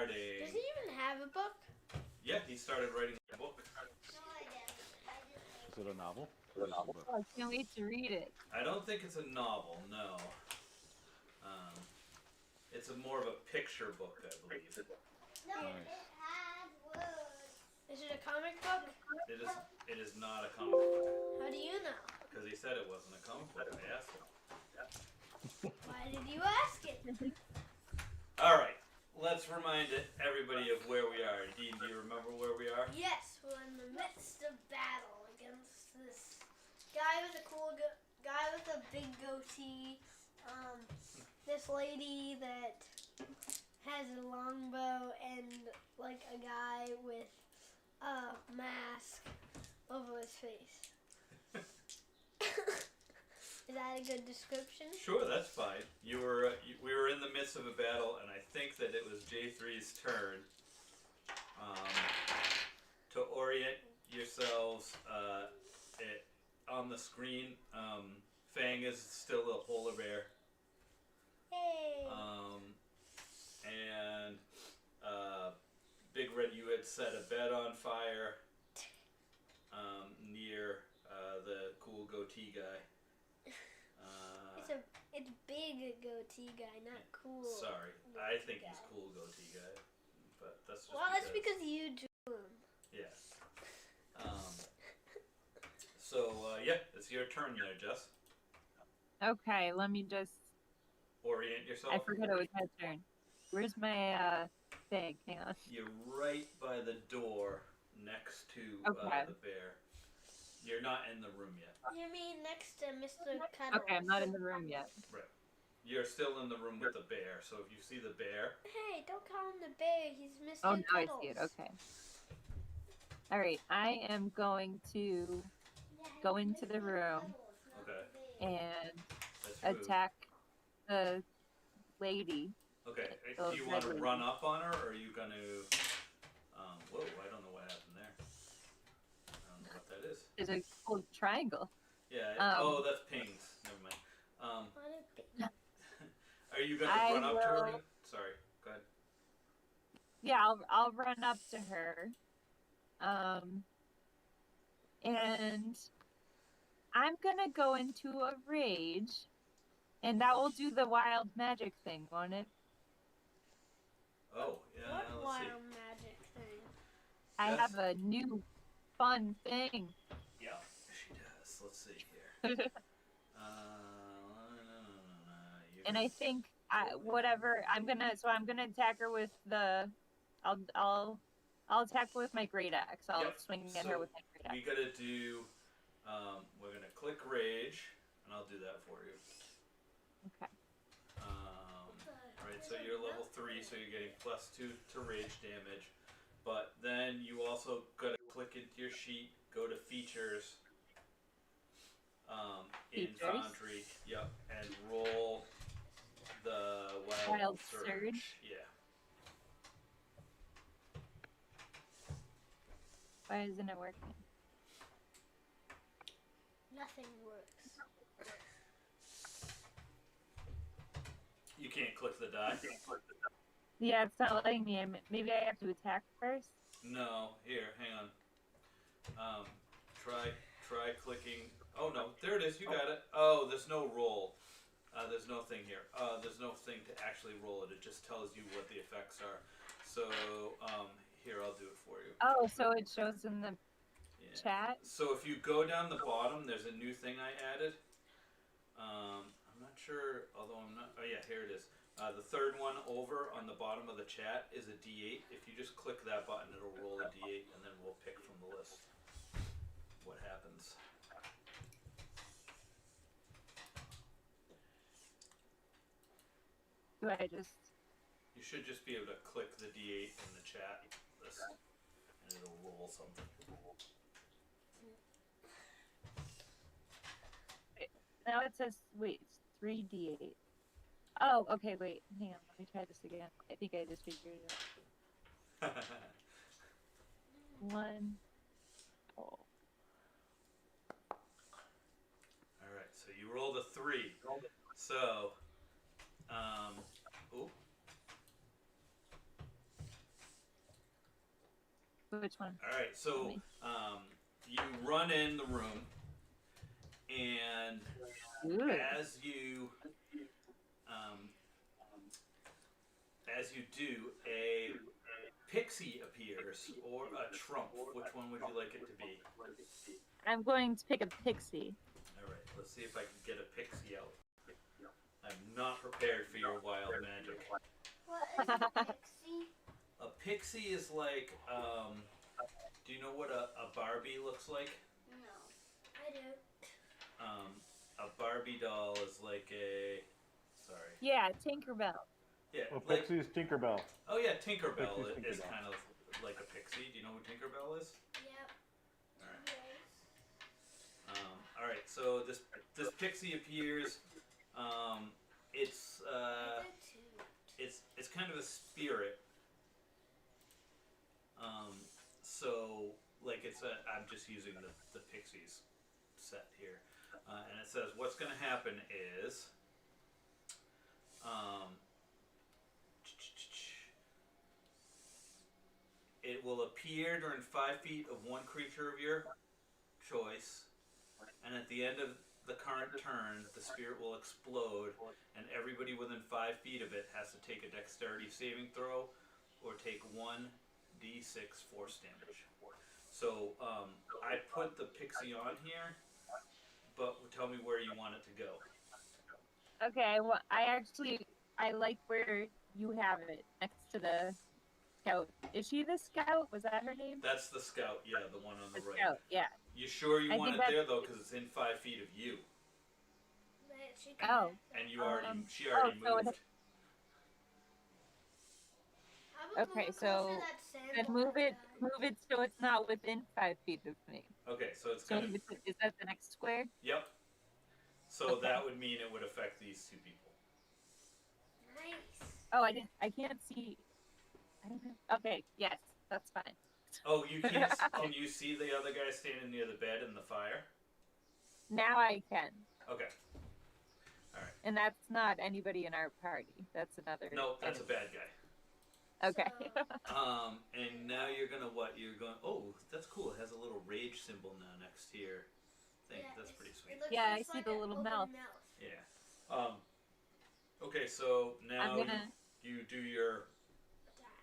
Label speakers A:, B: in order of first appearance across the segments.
A: starting.
B: Does he even have a book?
A: Yeah, he started writing a book.
B: No, I didn't.
C: Is it a novel?
D: Oh, I can't wait to read it.
A: I don't think it's a novel, no. It's more of a picture book, I believe.
B: No,
C: Nice.
B: it has words. Is it a comic book?
A: It is not a comic book.
B: How do you know?
A: Because he said it wasn't a comic book. I asked him.
B: Why did you ask it?
A: Alright, let's remind everybody of where we are. Dean, do you remember where we are?
B: Yes, we're in the midst of battle against this guy with a cool guy with a big goatee. This lady that has a longbow and like a guy with a mask over his face. Is that a good description?
A: Sure, that's fine. We were in the midst of a battle, and I think that it was J3's turn to orient yourselves on the screen. Fang is still a polar bear.
B: Hey.
A: And Big Red, you had set a bed on fire near the cool goatee guy.
B: It's big goatee guy, not cool.
A: Sorry, I think he's cool goatee guy, but that's just
B: that's because you drew him.
A: Yeah. So yeah, it's your turn there, Jess.
D: Okay, let me just
A: Orient yourself.
D: I forgot it was my turn. Where's my thing? Hang on.
A: You're right by the door next to
D: Okay.
A: the bear. You're not in the room yet.
B: You mean next to Mr. Cuddles?
D: Okay, I'm not in the room yet.
A: Right. You're still in the room with the bear. So if you see the bear,
B: Hey, don't call him the bear. He's Mr.
D: Oh, now I
B: Cuddles.
D: see it. Okay. All right, I am going to go into the room
A: okay,
D: and
A: that's rude.
D: attack the lady.
A: Okay,
D: Oh,
A: do you want to
D: red
A: run up on her, or are you gonna? Whoa, I don't know what happened there. I don't know what that is.
D: There's a cool triangle.
A: Yeah. Oh, that's pings. Never mind.
B: What a big...
A: Are you gonna
D: I
A: run up to her?
D: will-
A: Again? Sorry. Go ahead.
D: Yeah, I'll run up to her. And I'm gonna go into a rage, and that will do the wild magic thing, won't it?
A: Oh, yeah.
B: What
A: Let's
B: wild
A: see.
B: magic thing?
D: I
A: Yes.
D: have a new fun thing.
A: Yeah, she does. Let's see here.
D: And I think whatever I'm gonna attack her with the I'll attack her with my great axe. I'll
A: Yep,
D: swing at
A: so
D: her with my great axe.
A: we gotta do. We're gonna click rage, and I'll do that for you.
D: Okay.
A: Right, so you're level 3, so you're getting +2 to rage damage. But then you also gotta click into your sheet, go to features, in
D: Features?
A: Foundry, yep, and roll the
D: Wild
A: surge.
D: Surge?
A: Yeah.
D: Why isn't it working?
B: Nothing works.
A: You can't click the die.
D: Yeah, it's not letting me. Maybe I have to attack first.
A: No, here, hang on. Try clicking. Oh no, there it is. You got it. Oh, there's no roll. There's no thing here. There's no thing to actually roll it. It just tells you what the effects are. So here, I'll do it for you.
D: Oh, so it shows in the
A: Yeah.
D: chat.
A: So if you go down the bottom, there's a new thing I added. I'm not sure, although I'm not. Oh yeah, here it is. The third one over on the bottom of the chat is a D8. If you just click that button, it'll roll a D8, and then we'll pick from the list what happens.
D: Do I just?
A: You should just be able to click the D8 in the chat list, and it'll roll something.
D: Now it says wait, it's 3d8. Oh, okay, wait, hang on, let me try this again. I think I just figured it out. 1. Oh.
A: Alright, so you rolled a 3. So, ooh.
D: Which one?
A: All right, so you run in the room, and
D: Ooh.
A: as you do, a pixie appears or a trump. Which one would you like it to be?
D: I'm going to pick a pixie.
A: All right, let's see if I can get a pixie out. I'm not prepared for your wild magic.
B: What is a pixie?
A: A pixie is like, do you know what a Barbie looks like?
B: No, I do.
A: A Barbie doll is like a, sorry.
D: Yeah, Tinkerbell.
A: Yeah,
C: Well,
A: like,
C: Pixie's Tinkerbell.
A: oh yeah, Tinkerbell
C: Pixie's
A: is
C: Tinkerbell.
A: kind of like a pixie. Do you know who Tinkerbell is?
B: Yep.
A: Alright.
B: Yes.
A: Alright, so this pixie appears. It's
B: I did too.
A: it's kind of a spirit. So like I'm just using the pixies set here, and it says what's going to happen is. It will appear during 5 feet of one creature of your choice, and at the end of the current turn, the spirit will explode, and everybody within 5 feet of it has to take a dexterity saving throw, or take 1d6 force damage. So I put the pixie on here, but tell me where you want it to go.
D: Okay, well, I like where you have it next to the scout. Is she the scout? Was that her name?
A: That's the scout, yeah, the one on the right.
D: Scout, yeah.
A: You sure you
D: I
A: want
D: think
A: it there though, because it's in 5 feet of you,
D: Oh.
A: and she already
D: so
A: moved.
D: Okay, so then move it so it's not within 5 feet of me.
A: Okay, so it's
D: So
A: kind of,
D: is that the next square?
A: yep. So
D: Okay.
A: that would mean it would affect these two people.
B: Nice.
D: Oh, I can't see. I don't know. Okay, yes, that's fine.
A: Oh, you can't. Can you see the other guy standing near the bed in the fire?
D: Now I can.
A: Okay. All right.
D: And that's not anybody in our party. That's another.
A: No, that's a bad guy.
D: Okay.
A: And now you're gonna what? You're going. Oh, that's cool. It has a little rage symbol now next to your thing.
B: Yeah,
A: That's pretty sweet.
B: It looks
D: Yeah, I
B: just
D: see
B: like
D: the
B: an
D: little
B: open
D: mouth.
A: Yeah. Okay, so now
D: I'm gonna.
A: you do your
B: Attack.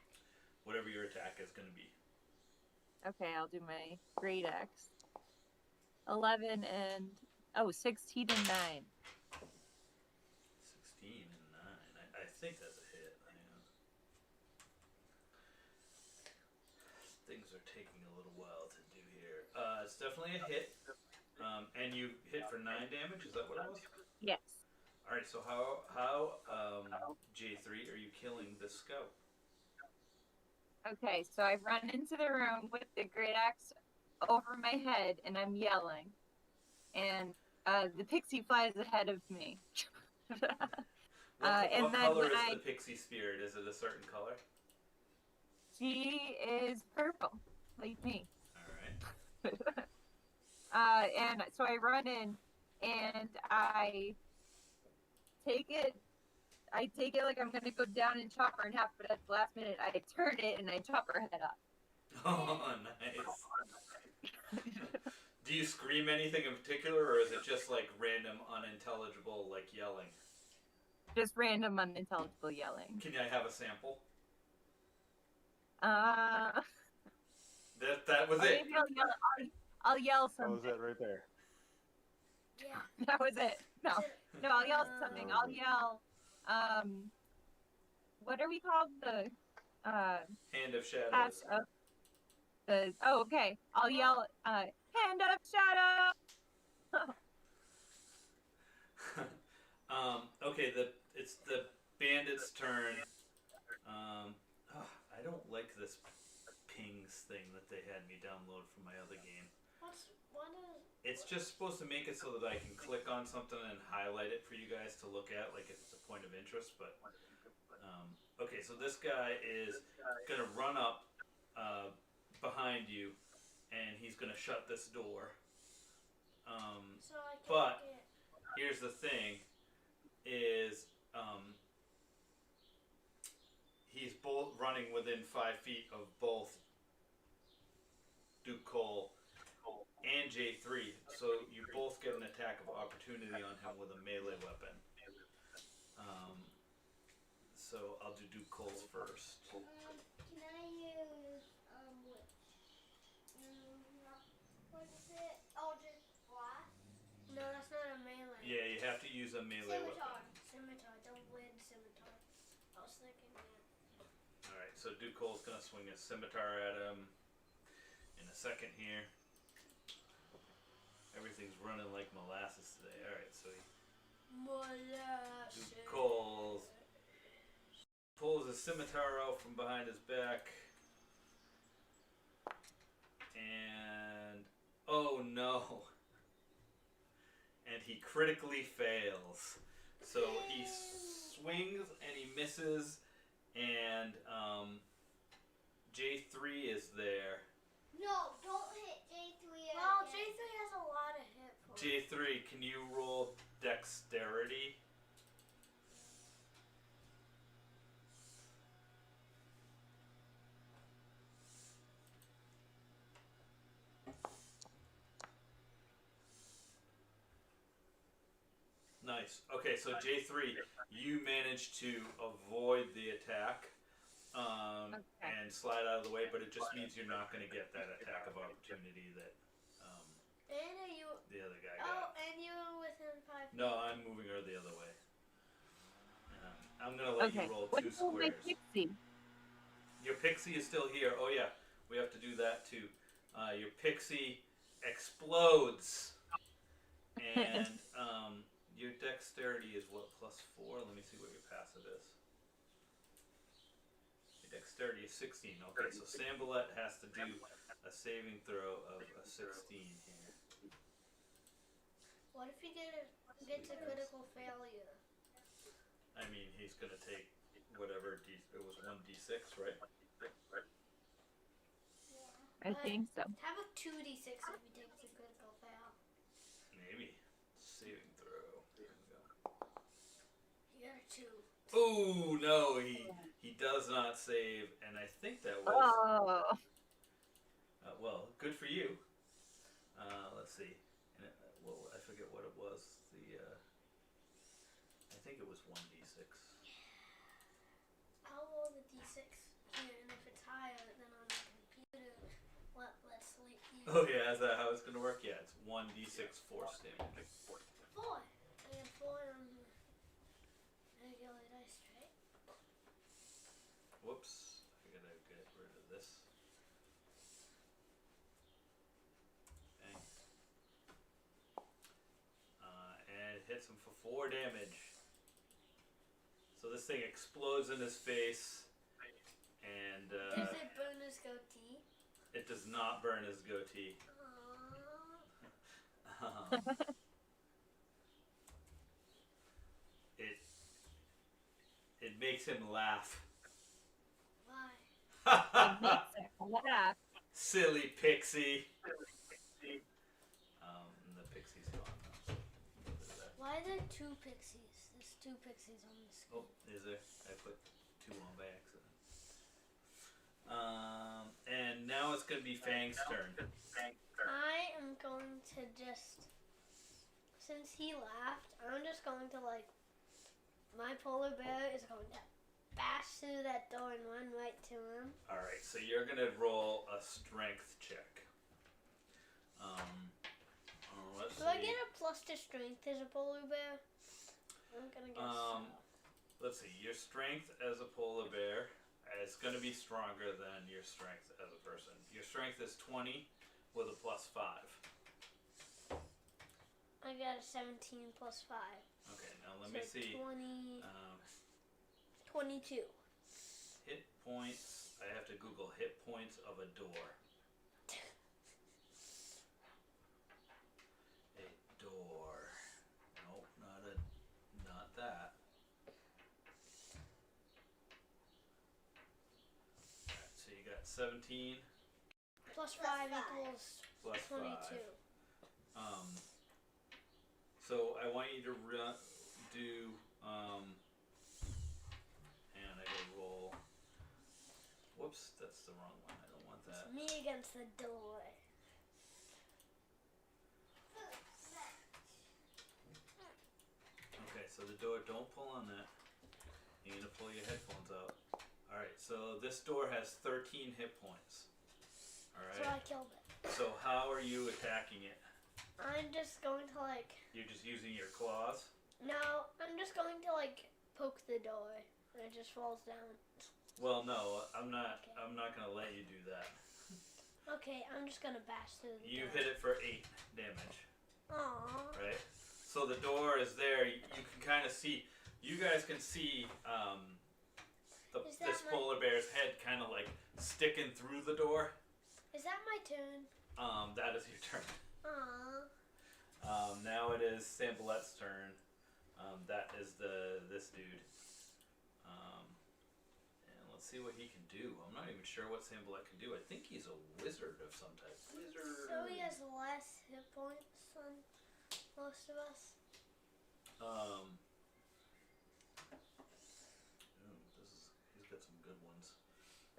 A: whatever your attack is gonna be.
D: Okay, I'll do my great axe. 11 and 16 and 9.
A: 16 and 9. I think that's a hit. Things are taking a little while to do here. It's definitely a hit. And you hit for 9 damage. Is that what it was?
D: Yes.
A: All right. So how J3 are you killing this scout?
D: Okay, so I run into the room with the great axe over my head, and I'm yelling. And the pixie flies ahead of me.
A: What
D: and then
A: color
D: when
A: is the pixie spirit? Is it a certain color?
D: She is purple, like me.
A: All right.
D: And so I run in, and I take it like I'm gonna go down and chop her in half, but at the last minute I turn it and I chop her head off.
A: Oh, nice. Do you scream anything in particular, or is it just like random, unintelligible, like yelling?
D: Just random, unintelligible yelling.
A: Can I have a sample? That was it.
D: Maybe I'll yell
C: That was
D: something.
C: it right there.
B: Yeah.
D: That was it. No, I'll yell something. I'll yell. What are we called? The
A: Hand of shadows.
D: okay. I'll yell. Hand of shadow.
A: Okay, it's the bandit's turn. I don't like this pings thing that they had me download from my other game. It's just supposed to make it so that I can click on something and highlight it for you guys to look at, like if it's a point of interest. But okay, so this guy is gonna run up behind you, and he's gonna shut this door. But here's the thing: is he's both running within 5 feet of both Duke Cole and J3, so you both get an attack of opportunity on him with a melee weapon. So I'll do Duke Cole's first.
B: Can I use which? What is it? Eldritch Blast? No, that's not a melee.
A: Yeah, you have to use a melee weapon.
B: Scimitar. Don't win scimitar. I was thinking that.
A: Alright, so Duke Cole's gonna swing a scimitar at him in a second here. Everything's running like molasses today. Alright, so
B: Molasses.
A: Duke Cole pulls his scimitar out from behind his back. And oh no. And he critically fails. So he swings and he misses, and J3 is there.
B: No, don't hit J3. Well, J3 has a lot of hit points.
A: J3, can you roll dexterity? Nice. Okay, so J3, you managed to avoid the attack and slide out of the way, but it just means you're not going to get that attack of opportunity that the other guy got.
B: Oh, and you within 5 feet.
A: No, I'm moving her the other way. I'm going to let you roll 2 squares.
D: Pixie?
A: Your pixie is still here. Oh yeah, we have to do that too. Your pixie explodes. And your dexterity is what, +4? Let me see what your passive is. Your dexterity is 16. Okay, so Sambalette has to do a saving throw of a 16 here.
B: What if he gets a critical failure?
A: I mean, he's going to take whatever, it was 1d6, right?
B: Yeah.
D: I think so.
B: How about 2d6 if he takes a critical fail?
A: Maybe. Saving throw. There we go.
B: You got a 2.
A: Oh no, he does not save, and I think that was well, good for you. Let's see. And well, I forget what it was. I think it was 1d6.
B: I'll roll the d6 here, and if it's higher, then on the computer, let's sleep.
A: Oh yeah, is that how it's gonna work? Yeah, it's 1d6 force damage.
B: 4. I have 4 on the regular dice tray.
A: Whoops, I gotta get rid of this. Okay. And it hits him for 4 damage. So this thing explodes in his face, and
B: Does it burn his goatee?
A: it does not burn his goatee. It makes him laugh.
B: Why?
D: It makes her laugh.
A: Silly pixie. And the pixie's gone now. So
B: Why are there 2 pixies? There's 2 pixies on the screen.
A: oh, is there? I put 2 on by accident. And now it's going to be Fang's turn.
B: I am going to since he laughed, I'm just going to my polar bear is going to bash through that door and run right to him.
A: Alright, so you're going to roll a strength check. Let's
B: Do I
A: see.
B: get a plus to strength as a polar bear? I'm going to get
A: Let's see, your strength as a polar bear is going to be stronger than your strength as a person. Your strength is 20 with a +5.
B: I got a 17 plus 5.
A: Okay, now let me see.
B: 22.
A: Hit points. I have to Google hit points of a door. A door. Nope, not that. Alright, so you got 17
B: Plus 5 equals
A: plus
B: 22.
A: 5. So I want you to do, and I gotta roll Whoops, that's the wrong one. I don't want that.
B: It's me against the door.
A: Okay, so the door, don't pull on that. You're gonna pull your headphones out. Alright, so this door has 13 hit points.
B: So
A: Alright?
B: I killed it.
A: So how are you attacking it?
B: I'm just going to like...
A: You're just using your claws?
B: No, I'm just going to like poke the door. And it just falls down.
A: Well, no, I'm not.
B: Okay.
A: I'm not gonna let you do that.
B: Okay, I'm just gonna bash through the
A: You
B: door.
A: hit it for 8 damage,
B: Aww.
A: right? So the door is there. You can kind of see. You guys can see
B: Is that
A: this
B: my-
A: polar bear's head kind of like sticking through the door.
B: Is that my turn?
A: That is your turn.
B: Aww.
A: Now it is Sambalette's turn. That is this dude. And let's see what he can do. I'm not even sure what Sambalette can do. I think he's a wizard of some type. Wizard.
B: So he has less hit points than most of us.
A: He's got some good ones.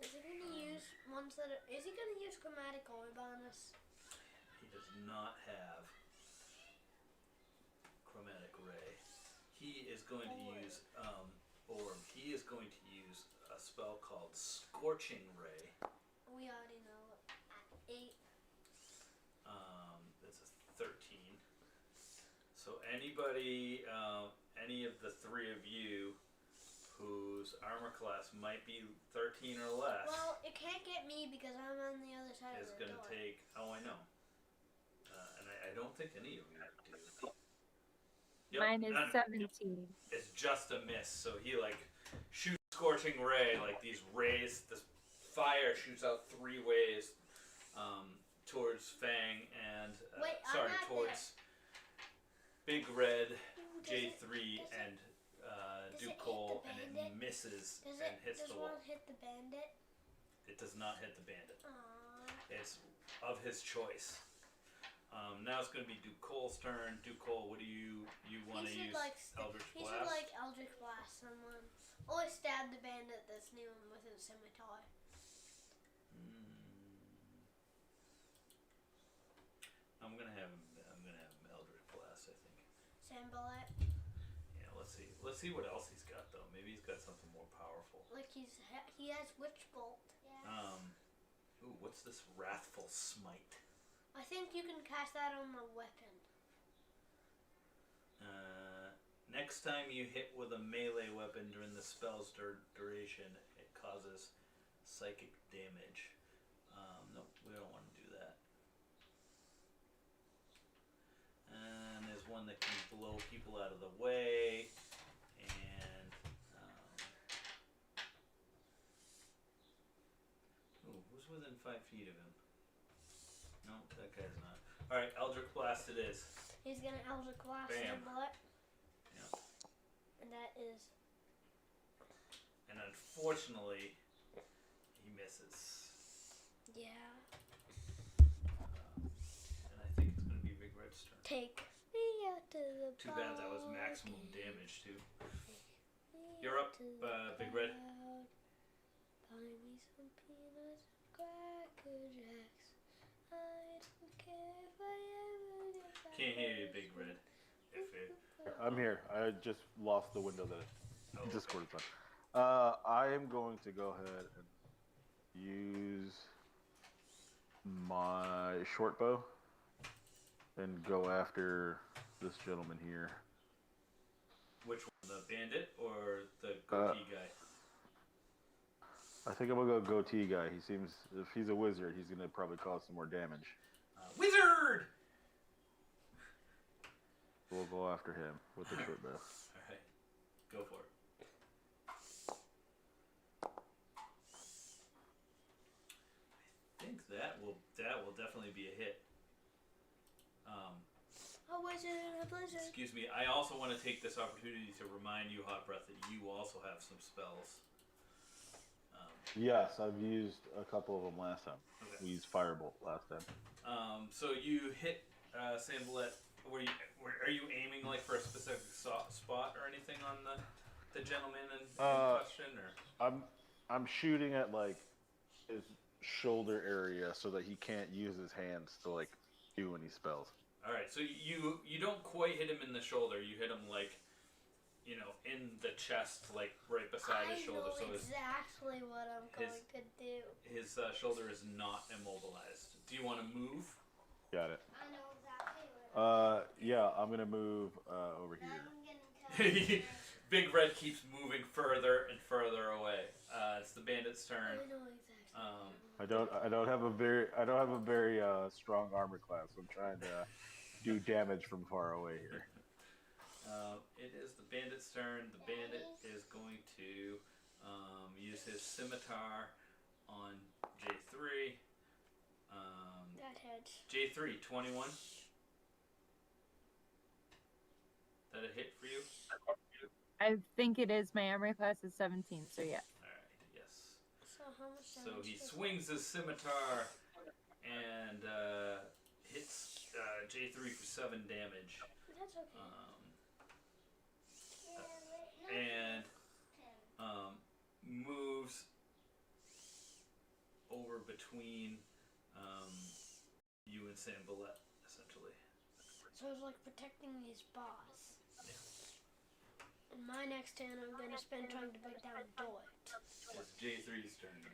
B: Is he gonna use ones that are... Is he gonna use chromatic orb on us?
A: He does not have chromatic ray. He is going to use orb. He is going to use a spell called Scorching Ray.
B: We already know. 8.
A: That's a 13. So anybody, any of the 3 of you whose armor class might be 13 or less
B: Well, it can't get me because I'm on the other side
A: is
B: of the
A: going to
B: door.
A: take. Oh, I know. And I don't think any of you do. Yep,
D: Mine is
A: none.
D: 17.
A: It's just a miss. So he like shoots Scorching Ray, like these rays. This fire shoots out 3 ways towards Fang and
B: Wait, I'm
A: sorry,
B: not
A: towards Big Red,
B: Does
A: J3,
B: it- does
A: and
B: does
A: Duke
B: it hit
A: Cole,
B: the
A: and it
B: bandit?
A: misses
B: Does
A: and
B: it?
A: hits
B: Does
A: the wall.
B: one hit the bandit?
A: It does not hit the bandit.
B: Aww.
A: It's of his choice. Now it's going to be Duke Cole's turn. Duke Cole, what do you want to use? Eldritch
B: He
A: Blast?
B: should like Eldritch Blast someone. Or stab the bandit that's near him with his scimitar.
A: I'm gonna have him Eldritch Blast, I think.
B: Sambalette.
A: Yeah, let's see. Let's see what else he's got though. Maybe he's got something more powerful.
B: Like he has Witch Bolt.
A: Ooh, what's this Wrathful Smite?
B: I think you can cast that on the weapon.
A: Next time you hit with a melee weapon during the spell's duration, it causes psychic damage. Nope, we don't want to do that. And there's one that can blow people out of the way. And who's within 5 feet of him? No, that guy's not. Alright, Eldritch Blast it is.
B: He's gonna Eldritch Blast
A: Bam.
B: Sambalette.
A: Yeah.
B: And that is...
A: And unfortunately, he misses.
B: Yeah.
A: And I think it's going to be Big Red's turn.
B: Take me out to the
A: Too bad that was maximum
B: ball game.
A: damage too.
B: Me
A: You're
B: out
A: up,
B: to the
A: Big Red.
B: crowd. Buy me some peanuts and Cracker Jacks. I don't care if I ever get back.
A: Can't hear you, Big Red. If it,
C: I'm here. I just lost the window that
A: oh,
C: Discord is on. I am going to go ahead and use my short bow and go after this gentleman here.
A: which one, the bandit or the goatee guy?
C: I think I'm gonna go goatee guy. He seems, if he's a wizard, he's gonna probably cause some more damage.
A: Wizard!
C: We'll go after him with the short bow.
A: Alright, go for it. I think that will definitely be a hit.
B: A wizard, a blizzard.
A: Excuse me, I also want to take this opportunity to remind you, Hot Breath, that you also have some spells.
C: Yes, I've used a couple of them last time.
A: Okay.
C: We used Firebolt last time.
A: So you hit Sambalette. Are you aiming like for a specific spot or anything on the gentleman in question, or?
C: I'm shooting at like his shoulder area so that he can't use his hands to like do any spells.
A: All right, so you don't quite hit him in the shoulder. You hit him like, in the chest, like right beside his shoulder.
B: I know exactly what I'm going to do.
A: His shoulder is not immobilized. Do you want to move?
C: Got it.
B: I know exactly what
C: Yeah, I'm gonna move over here.
B: I'm going to
A: Big Red keeps moving further and further away. It's the bandit's turn.
B: I know exactly.
C: I don't have a very strong armor class. So I'm trying to do damage from far away here.
A: It is the bandit's turn. The bandit is going to use his scimitar on J3.
B: That hits.
A: J3, 21. That a hit for you?
D: I think it is. My armor class is 17, so yeah.
A: Alright, yes.
B: So how much
A: So
B: damage
A: he
B: is
A: swings his scimitar and hits J3 for 7 damage.
B: it? That's okay.
A: And moves over between you and Sambalet, essentially.
B: So it's like protecting his boss.
A: Yeah.
B: In my next turn, I'm going to spend trying to break down Doit.
A: It's J3's turn now.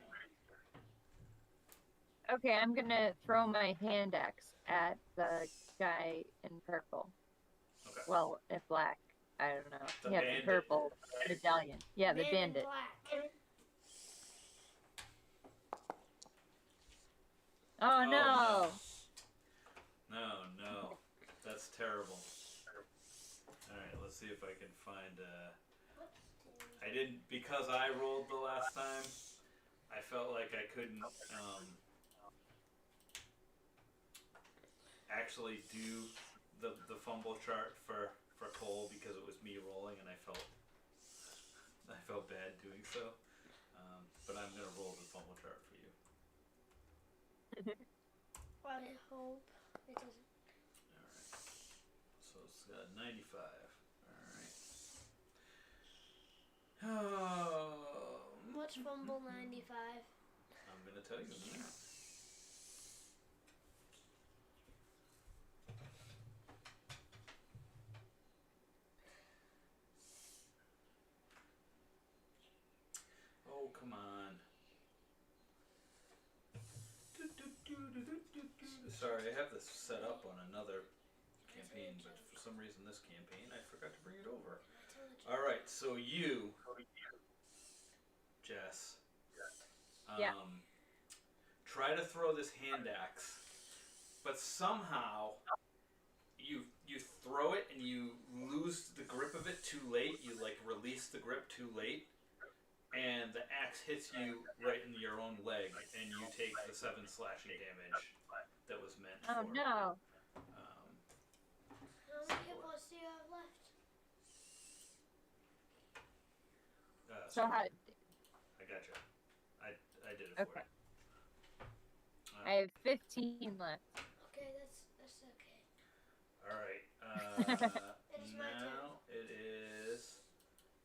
D: Okay, I'm gonna throw my hand axe at the guy in purple.
A: Okay.
D: Well, in black. I don't know.
A: The
D: Yeah,
A: bandit.
D: the purple medallion. Yeah, the
B: Man in
D: bandit.
B: black.
D: Oh no!
A: No. That's terrible. Alright, let's see if I can find I didn't, because I rolled the last time, I felt like I couldn't actually do the fumble chart for Cole because it was me rolling and I felt bad doing so. But I'm gonna roll the fumble chart for you.
B: I hope it doesn't.
A: Alright. So it's 95. Alright.
B: What's Fumble 95?
A: I'm gonna tell you now. Oh, come on. Sorry, I have this set up on another campaign, but for some reason this campaign I forgot to bring it over. Alright, so you, Jess,
D: Yeah.
A: try to throw this hand axe, but somehow you throw it and you lose the grip of it too late. You like release the grip too late, and the axe hits you right in your own leg, and you take the 7 slashing damage that was meant
D: Oh
A: for.
D: no!
B: How many hit points do you have left?
D: So how?
A: I gotcha. I did it for
D: Okay.
A: you.
D: I have 15 left.
B: Okay, that's okay.
A: Alright.
B: It is my turn.
A: Now it is.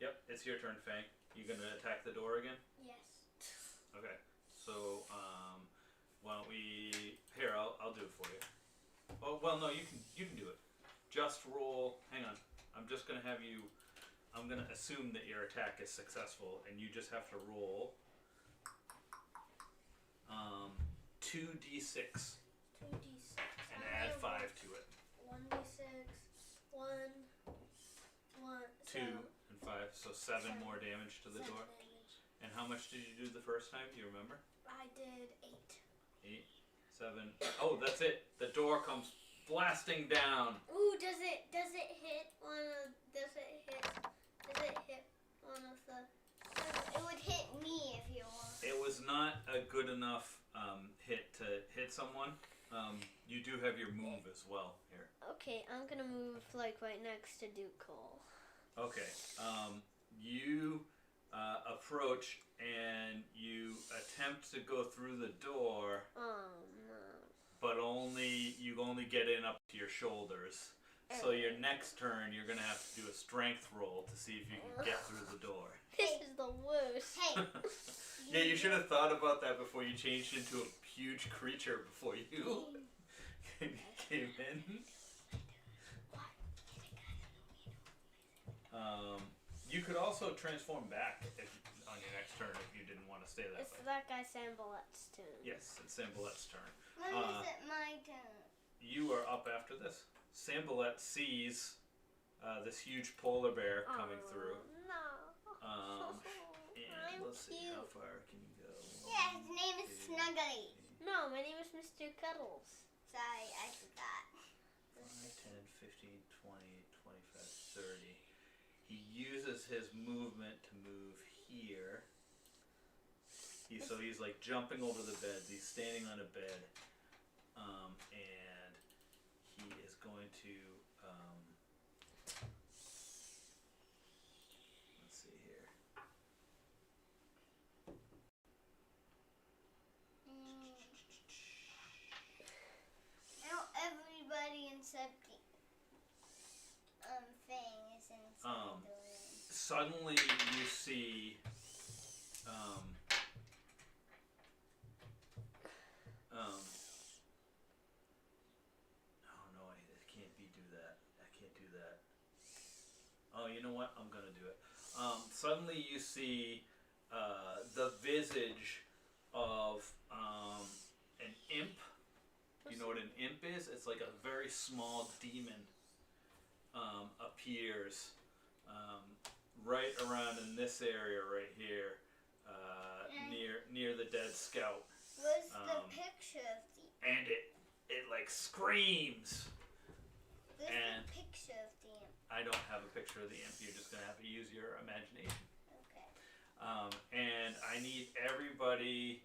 A: Yep, it's your turn, Fang. You gonna attack the door again?
B: Yes.
A: Okay. So, why don't we? Here, I'll do it for you. Oh, well, no, you can do it. Just roll. Hang on. I'm just gonna have you. I'm gonna assume that your attack is successful, and you just have to roll 2d6
B: 2d6.
A: and add 5 to it.
B: 1d6. 1.
A: 2 and 5, so 7 more damage to the door.
B: Damage.
A: And how much did you do the first time? Do you remember?
B: I did 8.
A: 8, 7. Oh, that's it. The door comes blasting down.
B: Ooh, does it hit one of the? It would hit me if you want.
A: It was not a good enough hit to hit someone. You do have your move as well here.
B: Okay, I'm gonna move like right next to Duke Cole.
A: Okay. You approach and you attempt to go through the door,
B: Oh no.
A: but you only get in up to your shoulders. So your next turn, you're gonna have to do a strength roll to see if you can get through the door.
B: This is the worst.
E: Hey.
A: Yeah, you should have thought about that before you changed into a huge creature before you came in. You could also transform back on your next turn if you didn't want to stay that
B: It's
A: way.
B: that guy Sambalet's turn.
A: Yes, it's Sambalet's turn.
E: When is it my turn?
A: You are up after this. Sambalet sees this huge polar bear coming through.
B: No.
A: And
B: I'm
A: let's see, how
B: cute.
A: far can you go?
E: Yeah, his name is Snuggly.
B: No, my name is Mr. Cuddles.
E: Sorry, I forgot.
A: 5, 10, 15, 20, 25, 30. He uses his movement to move here. So he's like jumping over the beds. He's standing on a bed. And he is going to, let's see here.
E: Now everybody except Fang is inside the room.
A: Suddenly you see, oh no, I can't do that. I can't do that. Oh, you know what? I'm gonna do it. Suddenly you see the visage of an imp. You know what an imp is? It's like a very small demon appears right around in this area right here, near the dead scout.
E: Where's the picture of the
A: And it like screams.
E: Where's
A: And-
E: the picture of the imp?
A: I don't have a picture of the imp. You're just gonna have to use your imagination.
E: Okay.
A: And I need everybody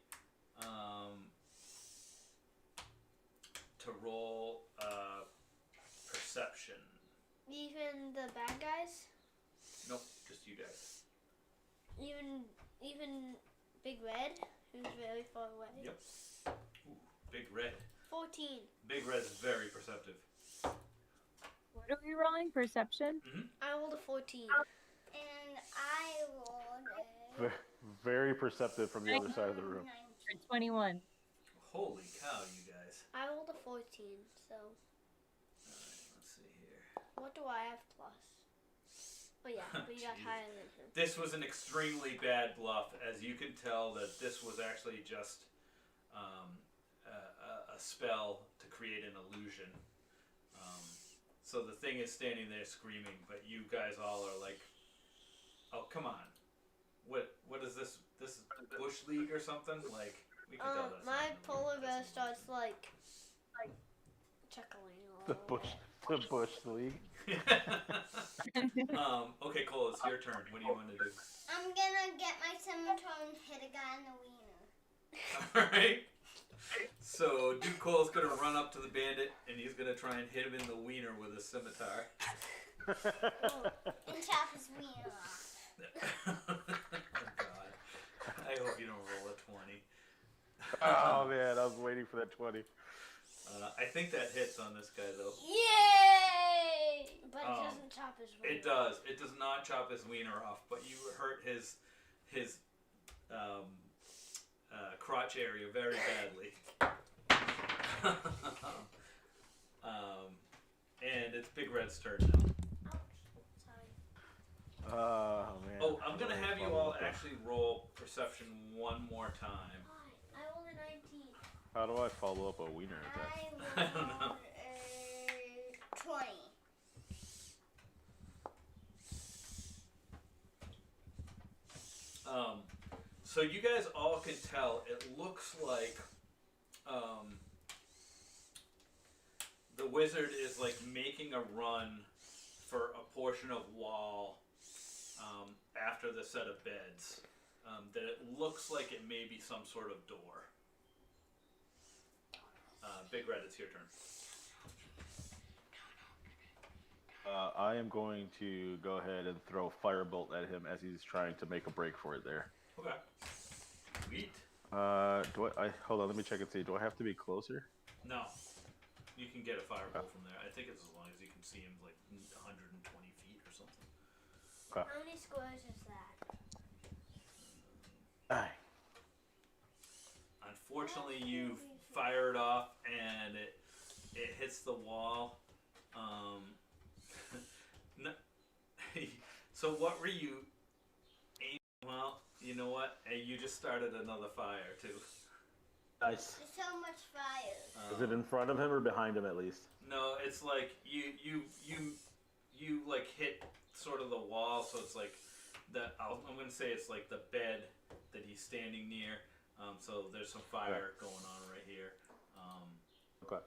A: to roll perception.
B: Even the bad guys?
A: Nope, just you guys.
B: Even Big Red, who's very far away.
A: Yep. Ooh, Big Red.
B: 14.
A: Big Red's very perceptive.
D: What are we rolling? Perception?
B: I rolled a 14.
E: And I rolled
C: Very perceptive from the other side of the room.
E: 19.
D: 21.
A: Holy cow, you guys.
B: I rolled a 14, so
A: Alright, let's see here.
B: what do I have plus? Oh yeah, but you got
A: Jeez.
B: higher than him.
A: This was an extremely bad bluff, as you can tell that this was actually just a spell to create an illusion. So the thing is standing there screaming, but you guys all are like, "Oh, come on! What is this? This is Bush League or something? Like we can tell that's
B: My
A: not in the
B: polar
A: league.
B: bear
A: That's in the
B: starts like chuckling a
C: The
B: little
C: Bush League.
A: Okay, Cole, it's your turn. What do you want to do?
E: I'm gonna get my scimitar and hit a guy in the wiener.
A: Alright. So Duke Cole's gonna run up to the bandit and he's gonna try and hit him in the wiener with a scimitar.
E: And chop his wiener off.
A: Oh god. I hope you don't roll a 20.
C: Oh man, I was waiting for that 20.
A: I think that hits on this guy though.
E: Yay!
B: But it doesn't chop his wing.
A: It does. It does not chop his wiener off, but you hurt his crotch area very badly. And it's Big Red's turn now.
B: Sorry.
C: Oh man.
A: Oh, I'm gonna have you all actually roll perception one more time.
B: I rolled a 19.
C: How do I follow up a wiener attack?
E: I
A: I don't know.
E: rolled 20.
A: So you guys all can tell it looks like the wizard is like making a run for a portion of wall after the set of beds. That it looks like it may be some sort of door. Big Red, it's your turn.
C: I am going to go ahead and throw Firebolt at him as he's trying to make a break for it there.
A: Okay. Sweet.
C: Do I hold on, let me check and see. Do I have to be closer?
A: No. You can get a firebolt from there. I think it's as long as you can see him like 120 feet or something.
C: Okay.
B: How many squares is that?
C: Aye.
A: Unfortunately, you fire it off and it hits the wall. No, so what were you aiming? Well, you know what? Hey, you just started another fire too.
C: Nice.
E: There's so much fire.
C: Is it in front of him or behind him at least?
A: No, it's like you like hit sort of the wall, so it's like I'm gonna say it's like the bed that he's standing near. So there's some fire going on right here.
C: Okay.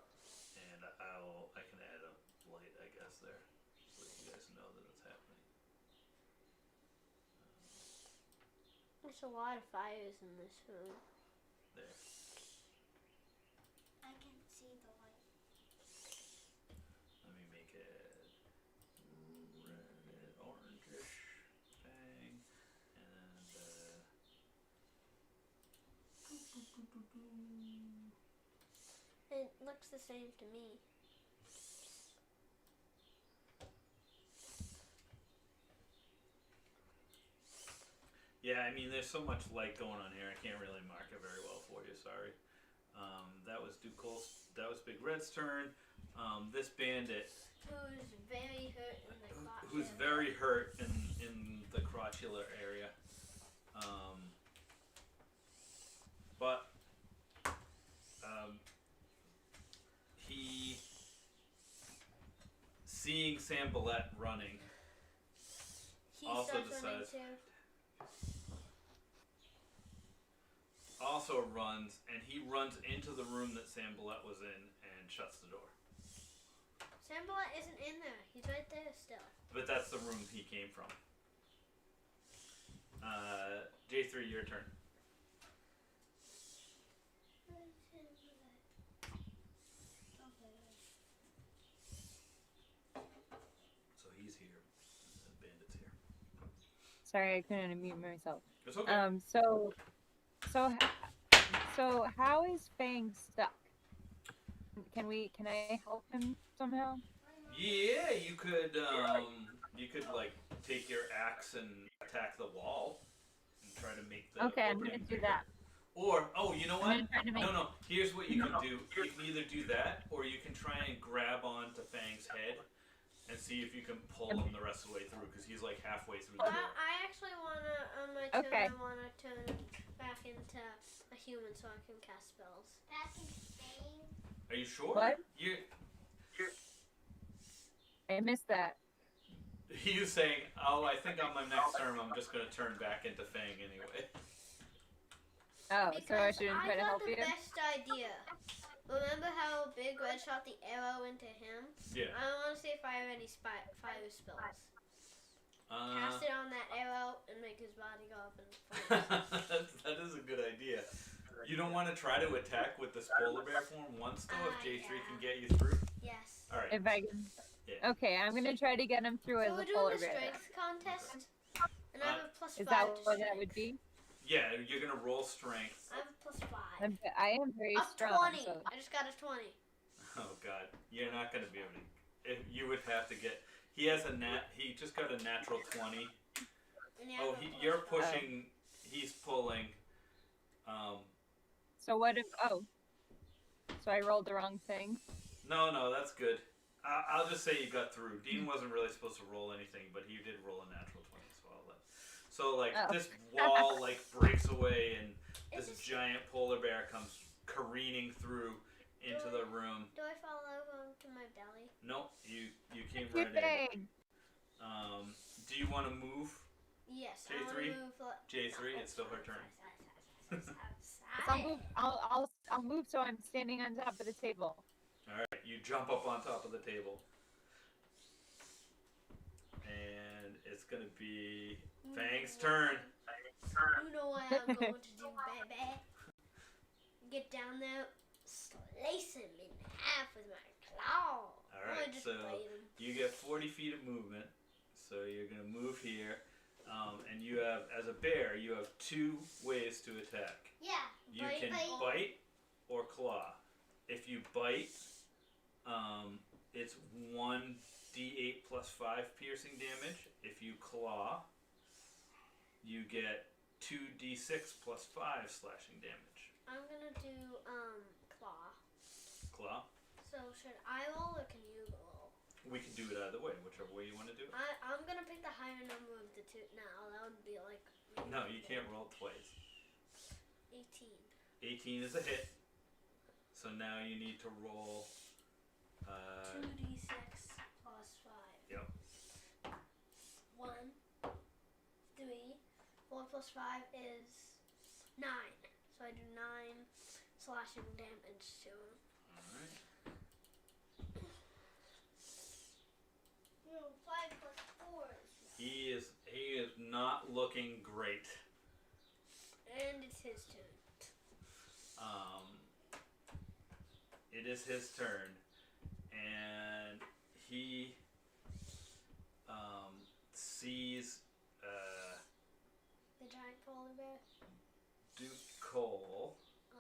A: And I can add a light, I guess, there, so you guys know that it's happening.
B: There's a lot of fires in this room.
A: There.
E: I can see the light.
A: Let me make it red, orangish, Fang, and
B: It looks the same to me.
A: yeah, I mean, there's so much light going on here. I can't really mark it very well for you. Sorry. That was That was Big Red's turn. This bandit,
B: Who's very hurt in the crotch.
A: who's very hurt in the crotchular area, but he, seeing Sambalette running,
B: He
A: also
B: starts running
A: decides-
B: too.
A: also runs, and he runs into the room that Sambalette was in and shuts the door.
B: Sambalette isn't in there. He's right there still.
A: But that's the room he came from. J3, your turn. So he's here. The bandit's here.
D: Sorry, I couldn't unmute myself.
A: It's okay.
D: So how is Fang stuck? Can I help him somehow?
A: Yeah, you could like take your axe and attack the wall and try to make the
D: Okay, I'm
A: opening
D: gonna do
A: bigger.
D: that.
A: Or you know
D: I'm
A: what?
D: gonna try to make.
A: No. Here's what you can do. You can either do that, or you can try and grab onto Fang's head and see if you can pull him the rest of the way through, because he's like halfway through the door.
B: I actually wanna on my turn.
D: Okay.
B: I wanna turn back into a human so I can cast spells.
E: Back in Spain.
A: Are you sure?
D: What? I missed that.
A: He's saying, "Oh, I think on my next turn, I'm just gonna turn back into Fang anyway."
D: Oh, so I
B: Because
D: shouldn't try to
B: got
D: help
B: the
D: you?
B: best idea. Remember how Big Red shot the arrow into him?
A: Yeah.
B: I want to see if I have any fire spells.
A: Uh,
B: Cast it on that arrow and make his body go up in flames.
A: that is a good idea. You don't want to try to attack with this polar bear form once, though, if J3 can get you through?
B: Yes.
A: Alright.
D: If I can.
A: Yeah.
D: Okay, I'm gonna try to get him through
B: So
D: as
B: we're
D: a
B: doing
D: polar
B: the
D: bear.
B: strength contest, and I have a plus
D: Is
B: 5
D: that
B: to
D: what
B: strength.
D: that would be?
A: Yeah, you're going to roll strength.
B: I have a plus 5.
D: I am very
B: A
D: strong.
B: 20.
D: So.
B: I just got a 20.
A: Oh, God. You're not going to be able to... You would have to get... He has a He just got a natural 20.
B: And you have a plus
A: You're
B: 5.
A: pushing... He's pulling...
D: So what if? Oh. So I rolled the wrong thing.
A: No, that's good. I'll just say you got through. Dean wasn't really supposed to roll anything, but he did roll a natural 20, so I'll let. So this wall breaks away, and this giant polar bear comes careening through into the room.
B: Do I fall over onto my belly?
A: Nope, you came
D: Good
A: right in.
D: thing.
A: Do you want to move?
B: Yes.
A: J3?
B: I want to move.
A: J3, it's still her turn.
D: I'll move so I'm standing on top of the table.
A: Alright, you jump up on top of the table. And it's gonna be Fang's turn.
B: You know what I'm going to do, baby. Get down there, slice him in half with my claw.
A: Alright,
B: just
A: so
B: bite him.
A: you get 40 feet of movement. So you're gonna move here. And you have, as a bear, you have 2 ways to attack.
E: Yeah.
A: You can bite or claw. If you bite, It's 1d8 plus 5 piercing damage. If you claw, you get 2d6 plus 5 slashing damage.
B: I'm gonna do claw.
A: Claw?
B: So should I roll or can you roll?
A: We can do it either way, whichever way you want to do it.
B: I'm gonna pick the higher number of the two. Now that would be like.
A: No, you can't roll twice.
B: 18.
A: 18 is a hit. So now you need to roll.
B: 2d6 plus 5.
A: Yep.
B: 1, 3, 4 plus 5 is 9. So I do 9 slashing damage to him.
A: Alright.
B: No, 5 plus 4 is 9.
A: He is not looking great.
B: And it's his turn.
A: It is his turn, and he sees
B: The giant polar bear?
A: Duke Cole.
B: Oh,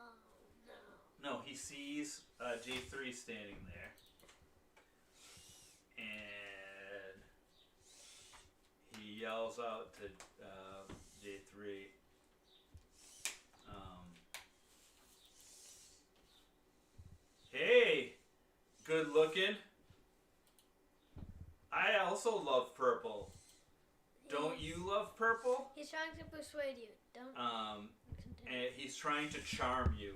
B: no.
A: No, he sees J3 standing there, and he yells out to J3. Hey, good looking. I also love purple. Don't you love purple?
B: He's trying to persuade you. Don't.
A: And he's trying to charm you.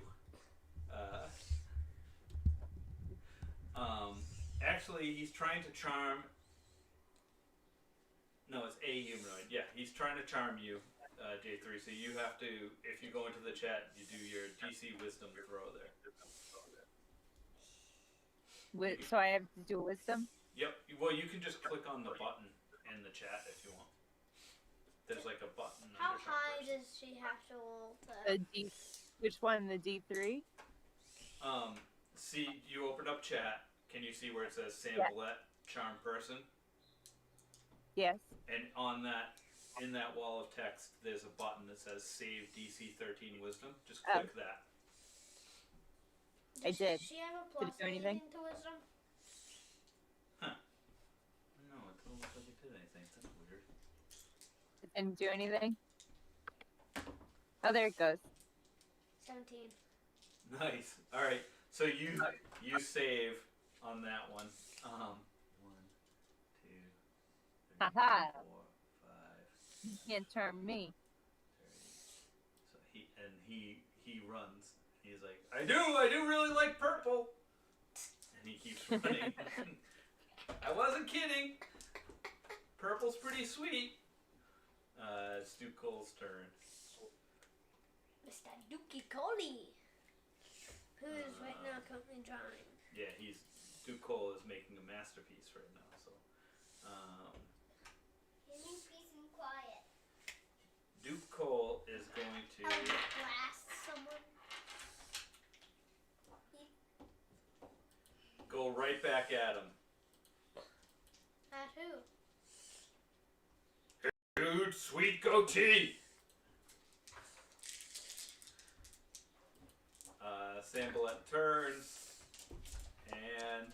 A: Actually, he's trying to charm. No, it's a humanoid. Yeah, he's trying to charm you, J3. So you have to, if you go into the chat, you do your DC Wisdom throw there.
D: So I have to do wisdom?
A: Yep. Well, you can just click on the button in the chat if you want. There's like a button.
B: How
A: under
B: high
A: person.
B: does she have to roll to?
D: Which one? The D3?
A: See, you opened up chat. Can you see where it says Sambolette Charm Person?
D: Yes.
A: And on that, in that wall of text, there's a button that says Save DC 13 Wisdom. Just click that.
D: I did.
B: Does she have a
D: Did
B: plus
D: it do anything?
B: to wisdom?
A: Huh. No, it doesn't look like it did anything. That's weird.
D: It didn't do anything? Oh, there it goes.
B: 17.
A: Nice. All right. So you save on that one. 1, 2, 3,
D: Haha.
A: 4, 5.
D: You can't charm me.
A: 30. So he runs. He's like, I do really like purple. And he keeps running. I wasn't kidding. Purple's pretty sweet. It's Duke Cole's turn.
B: Mr. Dookie Coley, who is right now currently drawing.
A: Yeah, Duke Cole is making a masterpiece right now. So,
E: Give me peace and quiet.
A: Duke Cole is going to.
B: Blast someone.
A: Go right back at him.
B: At who?
A: Dude, sweet goatee! Sambolette turns and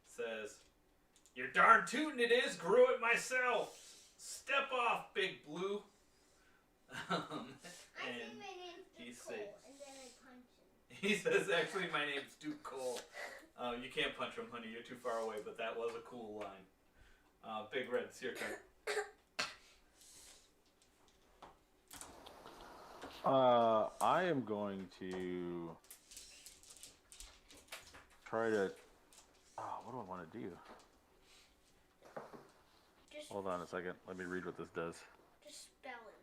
A: says, You're darn tootin' it is, grew it myself! Step off, Big Blue!
E: I say my name's
A: he
E: Duke
A: says-
E: Cole, and then I punch him.
A: He says, actually, my name's Duke Cole. You can't punch him, honey. You're too far away, but that was a cool line. Big Red, it's your turn.
C: I am going to try to. What do I want to do?
B: Just,
C: Hold on a second. Let me read what this does.
B: just spell him.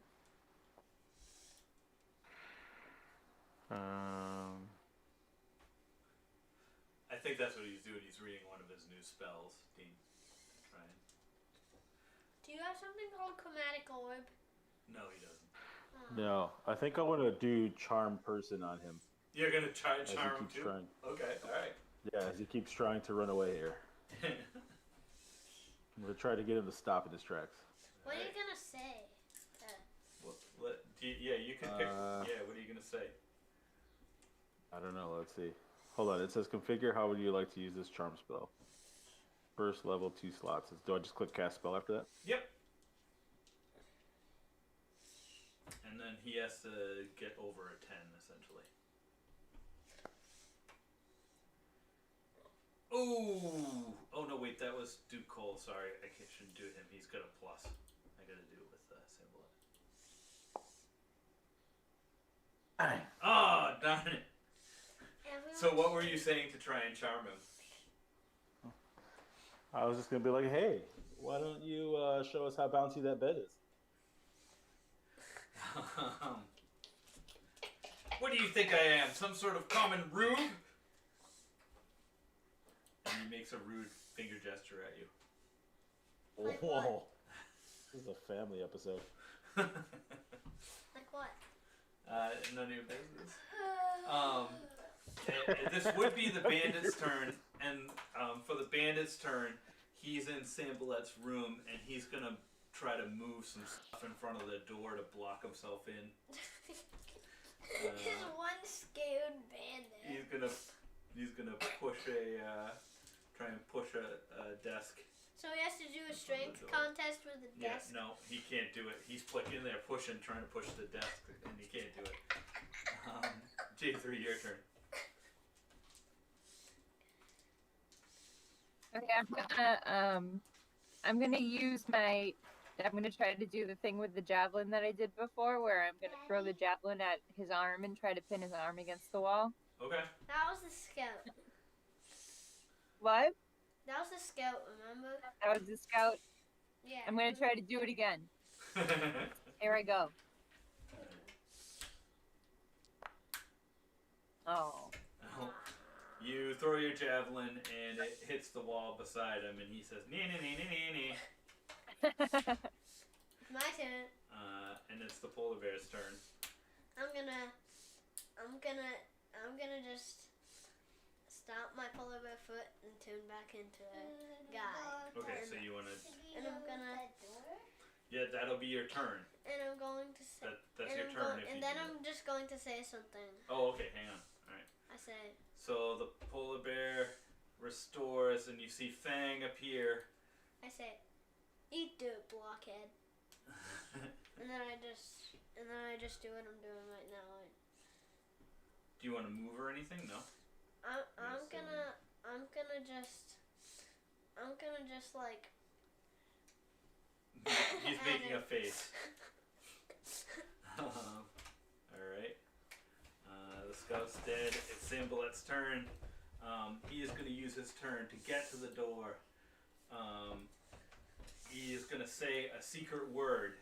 A: I think that's what he's doing. He's reading one of his new spells, Dean. Right?
B: Do you have something called chromatic orb?
A: No, he doesn't.
C: No, I think I want to do charm person on him.
A: You're going to try and
C: As he
A: charm him
C: keeps
A: too?
C: trying.
A: Okay, alright.
C: Yeah, as he keeps trying to run away here. I'm gonna try to get him to stop in his tracks.
B: What are you gonna say?
A: You can pick. Yeah, what are you going to say?
C: I don't know. Let's see. Hold on. It says configure. How would you like to use this charm spell? First level 2 slots. Do I just click cast spell after that?
A: Yep. And then he has to get over a 10, essentially. Ooh! Oh, no, wait, that was Duke Cole. Sorry, I shouldn't do him. He's got a plus. I gotta do it with symbol. Ah, darn it. So what were you saying to try and charm him?
C: I was just gonna be like, hey, why don't you show us how bouncy that bed is?
A: What do you think I am? Some sort of common rube? And he makes a rude finger gesture at you.
B: Like
C: Whoa.
B: what?
C: This is a family episode.
B: Like what?
A: None of your business. This would be the bandit's turn, and for the bandit's turn, he's in Sambalette's room, and he's gonna try to move some stuff in front of the door to block himself in.
B: He's one scared bandit.
A: He's gonna push try and push a desk.
B: So he has to do a strength contest with a desk.
A: Yeah, no, he can't do it. He's in there pushing, trying to push the desk, and he can't do it. J3, your turn.
D: Okay, I'm gonna use my. I'm gonna try to do the thing with the javelin that I did before, where I'm gonna throw the javelin at his arm and try to pin his arm against the wall.
A: Okay.
B: That was the scout.
D: What?
B: That was the scout, remember?
D: That was the scout.
B: Yeah.
D: I'm gonna try to do it again. Here I go. Oh.
A: You throw your javelin and it hits the wall beside him, and he says, "Nee, nee, nee, nee, nee."
B: My turn.
A: And it's the polar bear's turn.
B: I'm gonna just stomp my polar bear foot and turn back into a guy.
A: Okay, so you wanna?
B: And I'm gonna.
A: Yeah, that'll be your turn.
B: And I'm going to say.
A: That's your turn.
B: And then I'm just going to say something.
A: Oh, okay. Hang on. All right.
B: I say.
A: So the polar bear restores, and you see Fang appear.
B: I say, "Eat dirt, blockhead." And then I just do what I'm doing right now.
A: Do you want to move or anything? No.
B: I'm gonna just like.
A: He's making a face. Alright. The scout's dead. It's Sambalette's turn. He is going to use his turn to get to the door. He is going to say a secret word.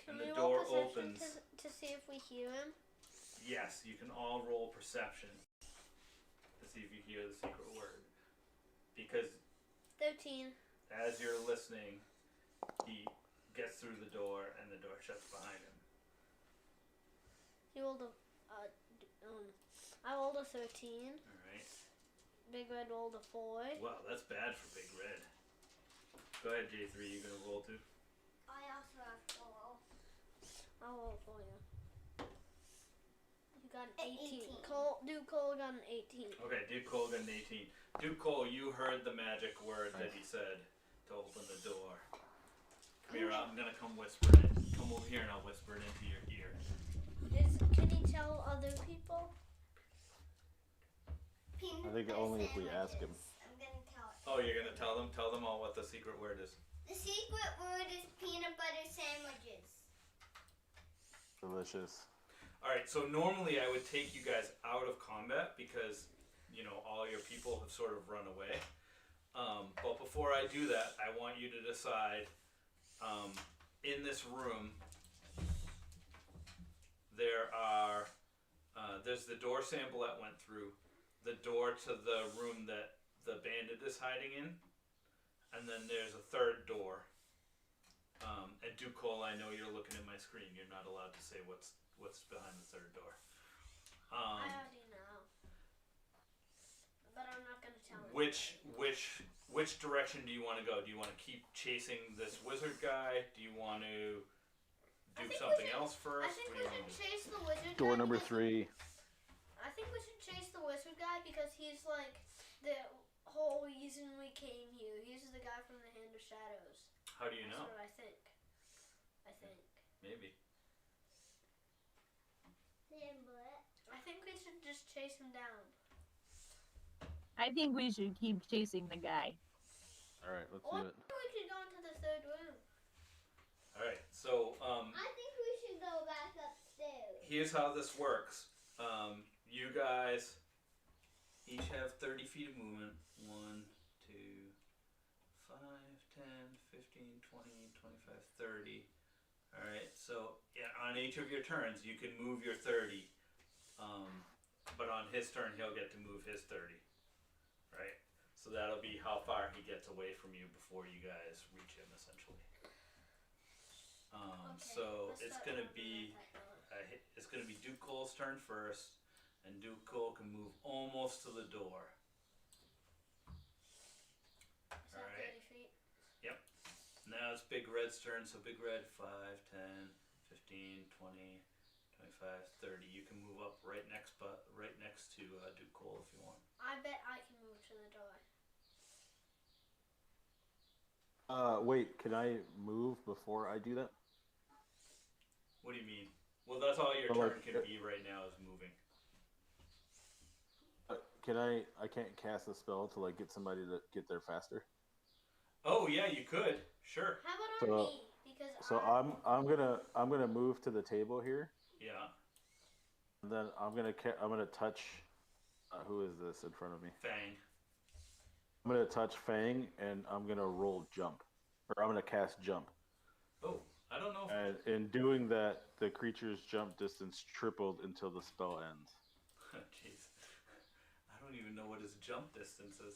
B: Can
A: And
B: we
A: the
B: roll
A: door
B: perception
A: opens.
B: to see if we hear him?
A: Yes, you can all roll perception to see if you hear the secret word. Because
B: 13.
A: as you're listening, he gets through the door and the door shuts behind him.
B: He rolled a. I rolled a 13.
A: Alright.
B: Big Red rolled a 4.
A: Wow, that's bad for Big Red. Go ahead, J3, you gonna roll too?
E: I also have 4.
B: I'll roll for you. You got an 18.
E: 18.
B: Duke Cole got an 18.
A: Okay, Duke Cole got an 18. Duke Cole, you heard the magic word that he said to open the door. Come here, I'm gonna come whisper it. Come over here and I'll whisper it into your ear.
B: Can he tell other people?
E: Peanut
C: I think
E: butter
C: only if we ask him.
E: sandwiches. I'm gonna tell it.
A: Oh, you're gonna tell them? Tell them all what the secret word is.
E: The secret word is peanut butter sandwiches.
C: Delicious.
A: Alright, so normally I would take you guys out of combat because, you know, all your people have sort of run away. But before I do that, I want you to decide, in this room, there's the door Sambalette went through, the door to the room that the bandit is hiding in, and then there's a third door. And Duke Cole, I know you're looking at my screen. You're not allowed to say what's behind the third door.
B: I already know. But I'm not going to tell him.
A: Which direction do you want to go? Do you want to keep chasing this wizard guy? Do you want to do something else first?
B: I think we should chase the wizard
C: Door
B: guy
C: number
B: because-
C: 3.
B: I think we because he's like the whole reason we came here. He's the guy from the Hand of Shadows.
A: How do you know?
B: That's what I think.
A: Maybe.
B: I think we should just chase him down.
D: I think we should keep chasing the guy.
C: All right, let's
B: Or
C: do it.
B: we could go into the third room.
A: All right. So
E: I think we should go back upstairs.
A: here's how this works. You guys each have 30 feet of movement. 1, 2, 5, 10, 15, 20, 25, 30. All right. So yeah, on each of your turns, you can move your 30. But on his turn, he'll get to move his 30. Right. So that'll be how far he gets away from you before you guys reach him, essentially. So it's gonna be Duke Cole's turn first, and Duke Cole can move almost to the door.
B: Is that
A: Alright.
B: 30 feet?
A: Now it's Big Red's turn, so Big Red 5, 10, 15, 20, 25, 30. You can move up right next to Duke Cole if you want.
B: I bet I can move to the door.
C: Wait, can I move before I do that?
A: What do you mean? Well, that's all your
C: Well,
A: turn
C: like,
A: can be right now is moving.
C: Can I can't cast a spell to like get somebody to get there faster.
A: Oh yeah, you could. Sure.
B: How about on
C: So-
B: me? Because
C: So I'm gonna move to the table here,
A: Yeah.
C: and then I'm gonna touch. Who is this in front of me?
A: Fang.
C: I'm gonna touch Fang, and I'm gonna roll jump, or I'm gonna cast jump.
A: Oh, I don't know.
C: And in doing that, the creature's jump distance tripled until the spell ends.
A: Jeez. I don't even know what his jump distance is.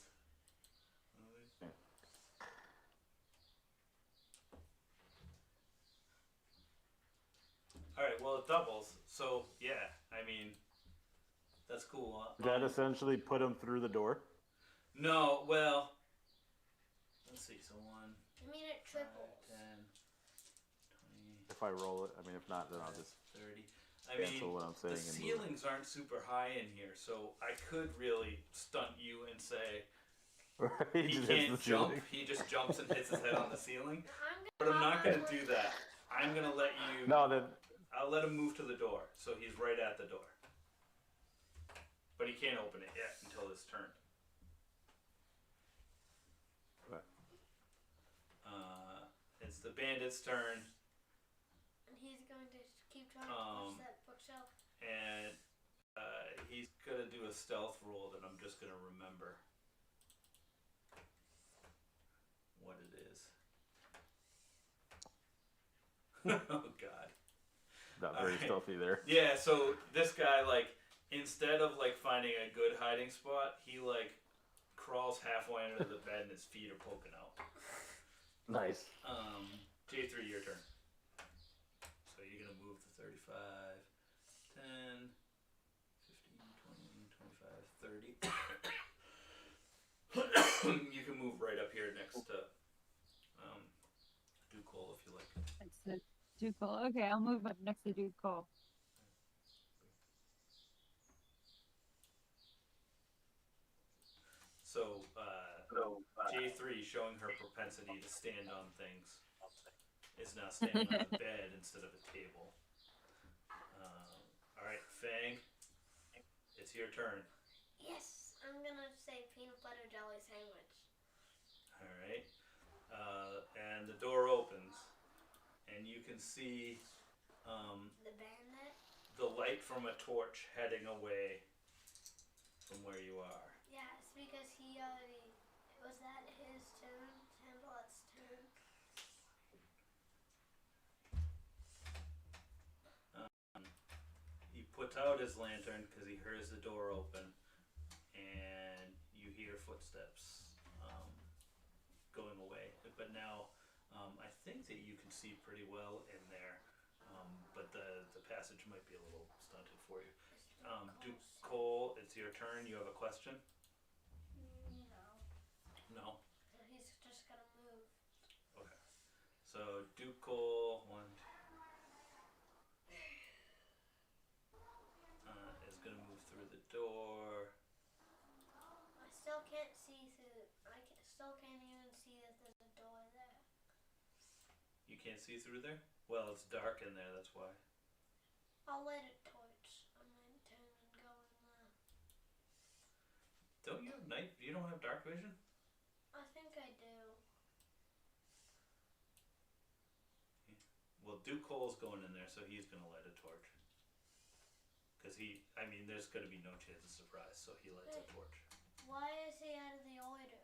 A: Alright, well it doubles. So yeah, I mean that's cool.
C: That essentially put him through the door.
A: No, well let's see, so 1,
B: I mean it
A: 5,
B: triples.
A: 10, 20,
C: If I roll it, I mean, if not, then I'll just
A: 30. I mean,
C: cancel what I'm saying
A: the
C: and move.
A: ceilings aren't super high in here, so I could really stunt you and say
C: He
A: he
C: just hits
A: can't
C: the
A: jump.
C: ceiling.
A: He just jumps and hits his head on the ceiling.
B: I'm
A: But I'm not gonna
B: probably-
A: do that. I'm gonna let you.
C: No, then
A: I'll let him move to the door, so he's right at the door. But he can't open it yet until his turn.
C: Right.
A: It's the bandit's turn,
B: And he's going to keep trying to push that bookshelf.
A: and he's gonna do a stealth roll that I'm just gonna remember what it is. Oh God.
C: not very
A: Alright.
C: stealthy there.
A: Yeah, so this guy, like, instead of, like, finding a good hiding spot, he, like, crawls halfway under the bed and his feet are poking out.
C: Nice.
A: J3, your turn. So you're gonna move to 35, 10, 15, 20, 25, 30. You can move right up here next to Duke Cole if you like.
D: Next to Duke Cole. Okay, I'll move up next to Duke Cole.
A: So, J3 showing her propensity to stand on things is now standing on a bed instead of a table. Alright, Fang, it's your turn.
B: Yes, I'm gonna say peanut butter jelly sandwich.
A: Alright. And the door opens, and you can see
B: The bandit?
A: the light from a torch heading away from where you are.
B: Yes, because he already. Was that his turn? Hamlet's turn.
A: He puts out his lantern because he hears the door open, and you hear footsteps going away. But now, I think that you can see pretty well in there, but the passage might be a little stunted for you. Duke Cole, it's your turn. You have a question?
B: No.
A: No?
B: He's just gonna move.
A: Okay. So Duke Cole, is gonna move through the door.
B: can't see through. Still can't even see that there's a door there.
A: You can't see through there? Well, it's dark in there, that's why.
B: I'll light a torch. I might turn and go in there.
A: Don't you have night? You don't have dark vision?
B: I think I do.
A: Well, Duke Cole's going in there, so he's going to light a torch. Because there's going to be no chance of surprise, so he lights a torch.
B: Why is he out of the order?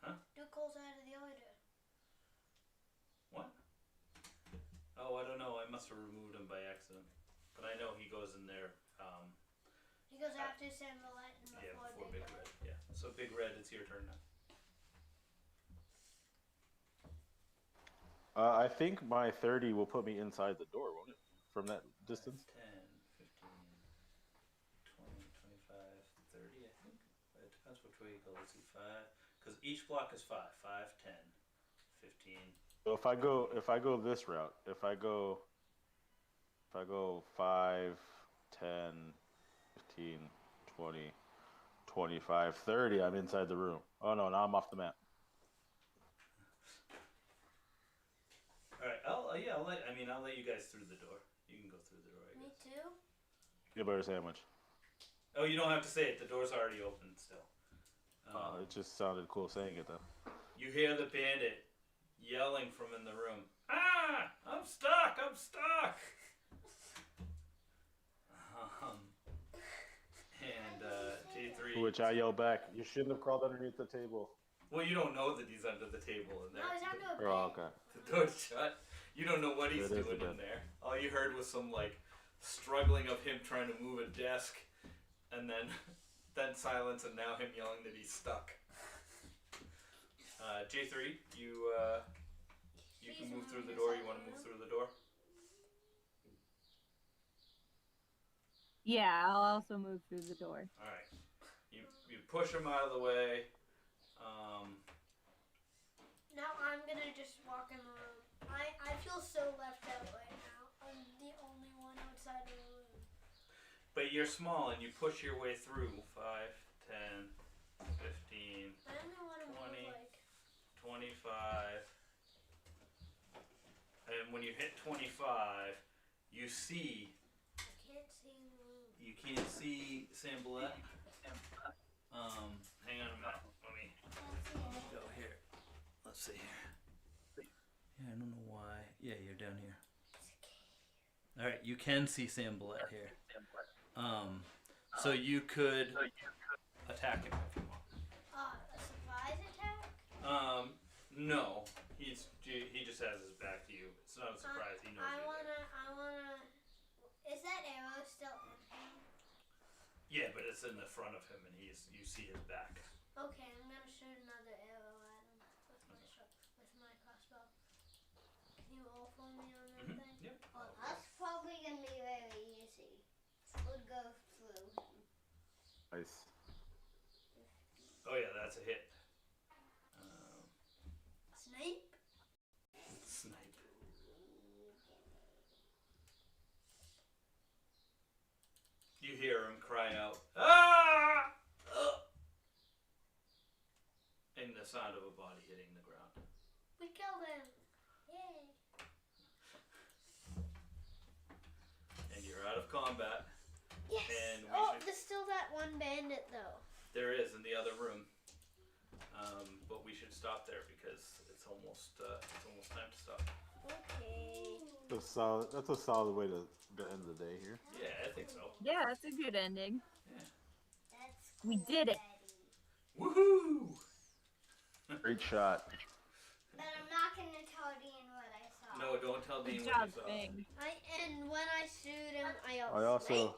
A: Huh?
B: Duke Cole's out of the order.
A: What? Oh, I don't know. I must have removed him by accident. But I know he goes in there.
B: He goes after Sambalette and
A: Before Big Red. Yeah. So Big Red, it's your turn now.
C: I think my 30 will put me inside the door, won't it? From that distance?
A: 10, 15, 20, 25, 30, I think. It depends which way you go. Let's see, 5. Because each block is 5. 5, 10, 15.
C: So if I go this route, if I go 5, 10, 15, 20, 25, 30, I'm inside the room. Oh no, now I'm off the map.
A: Alright, I'll let you guys through the door. You can go through the door, I
B: Me
A: guess.
B: too?
C: Get better sandwich.
A: Oh, you don't have to say it. The door's already open still.
C: It just sounded cool saying it though.
A: You hear the bandit yelling from in the room. Ah! I'm stuck! I'm stuck! J3.
C: To which I yell back, you shouldn't have crawled underneath the table.
A: Well, you don't know that he's under the table in
B: No,
A: there.
B: he's under a bed.
C: Oh, okay.
A: The door's shut. You don't know what he's
C: It is
A: doing
C: a
A: in
C: bed.
A: there. All you heard was some struggling of him trying to move a desk, and then silence, and now him yelling that he's stuck. J3, you can move through the door. You want to move through the door?
D: Yeah, I'll also move through the door.
A: All right. You push him out of the way.
B: Now I'm gonna just walk in the room. I feel so left out right now. I'm the only one outside of the room.
A: But you're small and you push your way through 5, 10, 15,
B: I only want to
A: 20.
B: move
A: 25. And when you hit 25, you see.
B: I can't see in the room.
A: You can't see Sambalette. Hang on a minute. Let me go here. Let's see here. Yeah, I don't know why. Yeah, you're down here. All right, you can see Sambalette here. So you could attack him if you want.
B: A surprise attack?
A: No. He just has his back to you. It's not a surprise. He knows you're there.
B: I wanna. Is that arrow still in him?
A: Yeah, but it's in the front of him, and you see his back.
B: Okay, I'm gonna shoot another arrow at him with my crossbow. Can you roll for me on that thing?
A: Yep.
E: Well, that's probably gonna be very easy. We'll go through him.
C: Nice.
A: Oh yeah, that's a hit.
B: Snipe?
A: Snipe. You hear him cry out, "Ah!" And the sound of a body hitting the ground.
B: We killed him. Yay.
A: And you're out of combat.
B: Yes.
A: And
B: There's still that one bandit though.
A: There is in the other room. But we should stop there because it's almost time to stop.
B: Okay.
C: That's a solid way to end the day here.
A: Yeah, I think so.
D: Yeah, that's a good ending.
E: That's
D: We did it.
E: Daddy.
A: Woohoo!
C: Great shot.
E: But I'm not gonna tell Dean what I saw.
A: No, don't tell Dean
D: Good
A: what
D: job,
A: you saw.
D: Fang.
B: And when I shoot him, I
C: I also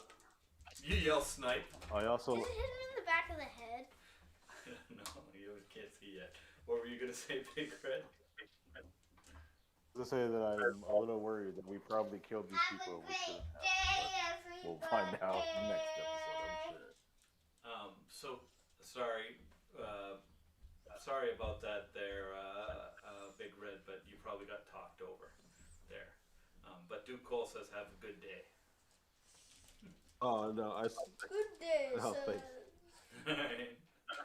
A: You yell snipe.
C: I also
B: Did it hit him in the back of the head?
A: No, you can't see yet. What were you gonna say, Big Red?
C: to say that I'm a little worried that we probably killed these
E: Have
C: people.
E: a
C: We
E: great
C: shouldn't have.
E: day,
C: But
E: everybody.
C: we'll find out next episode, I'm sure.
A: So sorry. Sorry about that there, Big Red, but you probably got talked over there. But Duke Cole says have a good day.
C: Oh no,
B: Good day,
C: Oh,
B: sir.
C: thanks.
A: Alright.